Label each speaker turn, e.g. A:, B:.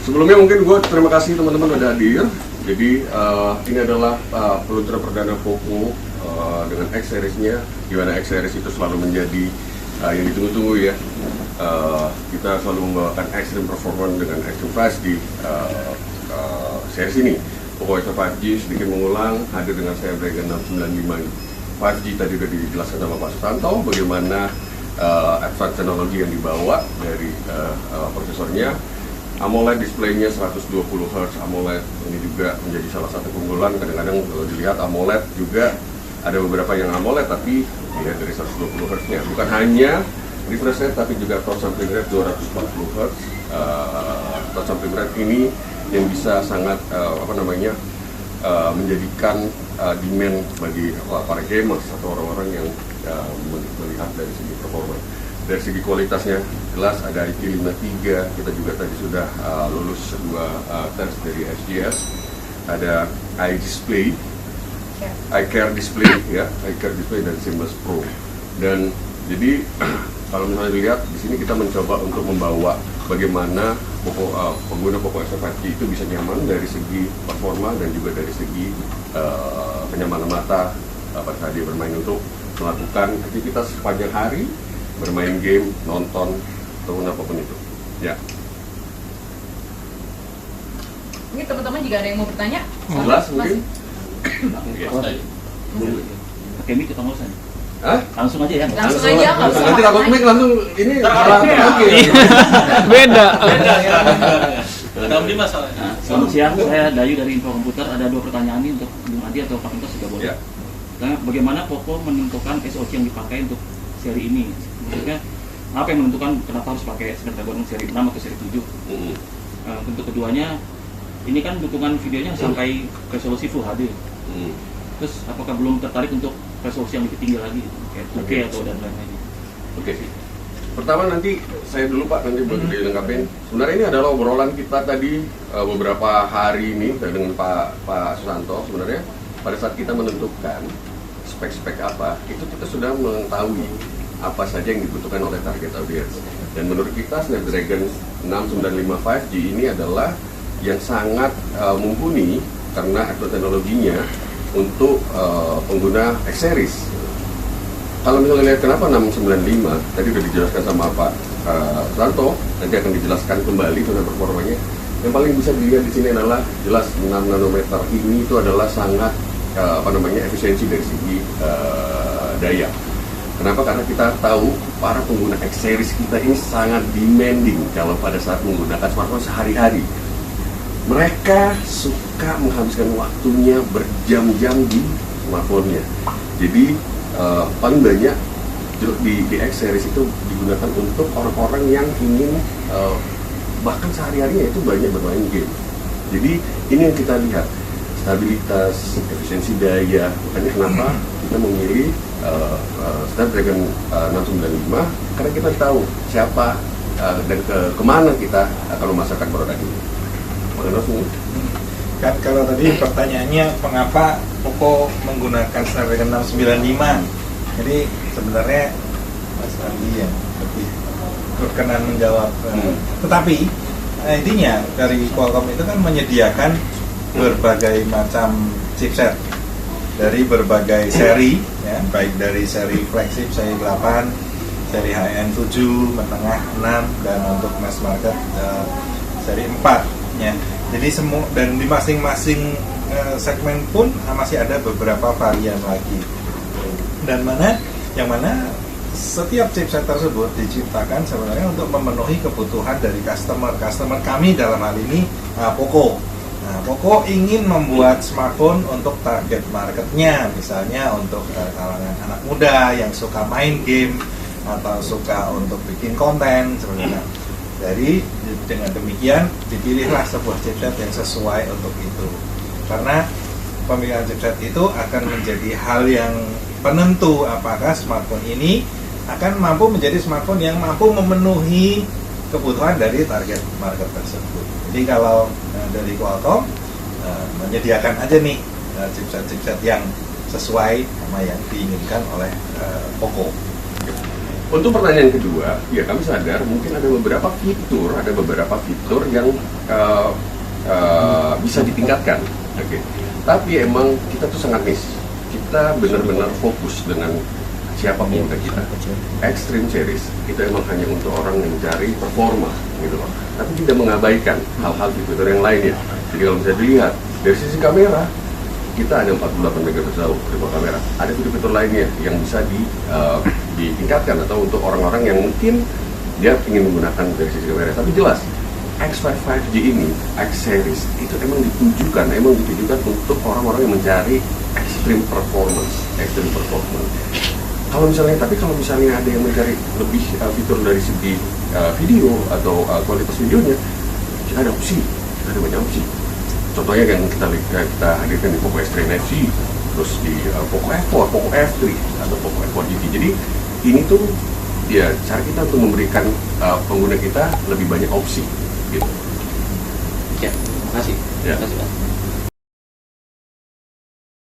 A: Sebelumnya mungkin gue terima kasih teman-teman udah hadir. Jadi ini adalah peluncuran perdana Poco dengan X series-nya, di mana X series itu selalu menjadi yang ditunggu-tunggu ya. Kita selalu membawakan extreme performance dengan extreme price di series ini. Poco X 5G sedikit mengulang, hadir dengan saya Dragon 695 ini. 5G tadi sudah dijelaskan sama Pak Sutanto bagaimana advanced teknologi yang dibawa dari prosesornya. AMOLED displaynya 120 Hz AMOLED, ini juga menjadi salah satu keunggulan. Kadang-kadang kalau dilihat AMOLED juga ada beberapa yang AMOLED tapi dilihat dari 120 Hz nya, bukan hanya refresh rate tapi juga touch sampling rate 240 Hz. Touch sampling rate ini yang bisa sangat menjadikan demand bagi para gamers atau orang-orang yang melihat dari segi performa. Dari segi kualitasnya jelas ada IP53, kita juga tadi sudah lulus sebuah tes dari SGS. Ada iDisplay, iCare Display ya, iCare Display dan Seamless Pro. Dan jadi kalau misalnya dilihat di sini kita mencoba untuk membawa bagaimana pengguna Poco X 5G itu bisa nyaman dari segi performa dan juga dari segi kenyamanan mata pada saat dia bermain untuk melakukan aktivitas sepanjang hari, bermain game, nonton, ataupun apapun itu. Ya.
B: Ini teman-teman juga ada yang mau bertanya?
A: Jelas mungkin?
C: Pakai mic atau nggak usah?
A: Hah?
C: Langsung aja ya?
B: Langsung aja, nggak usah
A: nanti takut mic langsung ini salah lagi.
D: Beda.
E: Ada di masalahnya.
C: Selamat siang, saya Dayu dari Info Komputer. Ada 2 pertanyaan nih untuk Bung Adi atau Pak Entos juga boleh.
A: Ya.
C: Nah, bagaimana Poco menentukan SoC yang dipakai untuk seri ini? Maksudnya apa yang menentukan kenapa harus pakai Snapdragon seri 6 atau seri 7? Untuk keduanya, ini kan dukungan videonya sampai resolusi Full HD. Terus apakah belum tertarik untuk resolusi yang lebih tinggi lagi, kayak 2K atau dan lain-lain?
A: Oke. Pertama nanti saya dulu Pak, nanti boleh dilengkapin. Sebenarnya ini adalah obrolan kita tadi beberapa hari ini dengan Pak Susanto. Sebenarnya pada saat kita menentukan spek-spek apa, itu kita sudah mengetahui apa saja yang dibutuhkan oleh target audience. Dan menurut kita Snapdragon 695 5G ini adalah yang sangat mumpuni karena advanced teknologinya untuk pengguna X series. Kalau misalnya lihat kenapa 695, tadi sudah dijelaskan sama Pak Sutanto, nanti akan dijelaskan kembali tentang performanya. Yang paling bisa dilihat di sini adalah jelas 6 nanometer ini itu adalah sangat efisiensi dari segi daya. Kenapa? Karena kita tahu para pengguna X series kita ini sangat demanding kalau pada saat menggunakan smartphone sehari-hari. Mereka suka menghabiskan waktunya berjam-jam di smartphone-nya. Jadi paling banyak di X series itu digunakan untuk orang-orang yang ingin bahkan sehari-harinya itu banyak bermain game. Jadi ini yang kita lihat, stabilitas, efisiensi daya. Makanya kenapa kita memilih Snapdragon 695, karena kita tahu siapa dan kemana kita akan memasarkan produk ini.
F: Kan kalau tadi pertanyaannya mengapa Poco menggunakan Snapdragon 695, jadi sebenarnya Mas Andi yang lebih berkenan menjawab. Tetapi intinya dari Qualcomm itu kan menyediakan berbagai macam chipset dari berbagai seri, ya, baik dari seri flagship seri 8, seri high-end 7, menengah 6, dan untuk mass market seri 4. Ya. Jadi semua, dan di masing-masing segmen pun masih ada beberapa varian lagi. Dan yang mana setiap chipset tersebut diciptakan sebenarnya untuk memenuhi kebutuhan dari customer kami dalam hal ini Poco. Nah, Poco ingin membuat smartphone untuk target marketnya, misalnya untuk kalangan anak muda yang suka main game atau suka untuk bikin konten sebenarnya. Jadi dengan demikian dipilihlah sebuah chipset yang sesuai untuk itu. Karena pemilihan chipset itu akan menjadi hal yang penentu apakah smartphone ini akan mampu menjadi smartphone yang mampu memenuhi kebutuhan dari target market tersebut. Jadi kalau dari Qualcomm menyediakan aja nih chipset-chipset yang sesuai sama yang diinginkan oleh Poco.
A: Untuk pertanyaan kedua, ya kami sadar mungkin ada beberapa fitur yang bisa ditingkatkan. Oke. Tapi emang kita tuh sangat miss. Kita benar-benar fokus dengan siapa pengguna kita. Extreme Series itu emang hanya untuk orang yang mencari performa gitu loh. Tapi tidak mengabaikan hal-hal fitur yang lainnya. Jadi kalau bisa dilihat dari sisi kamera, kita ada 48 megapixel triple kamera. Ada fitur-fitur lainnya yang bisa ditingkatkan atau untuk orang-orang yang mungkin dia ingin menggunakan dari sisi kamera. Tapi jelas X5 5G ini, X series itu emang ditujukan untuk orang-orang yang mencari extreme performance. Kalau misalnya ada yang mencari lebih fitur dari segi video atau kualitas videonya, kita ada banyak opsi. Contohnya yang kita hadirkan di Poco X3 NFC, terus di Poco F4, Poco F3 atau Poco F4 GT. Jadi ini tuh ya cara kita untuk memberikan pengguna kita lebih banyak opsi gitu.
C: Ya, terima kasih.
A: Ya.
C: Terima kasih, Pak.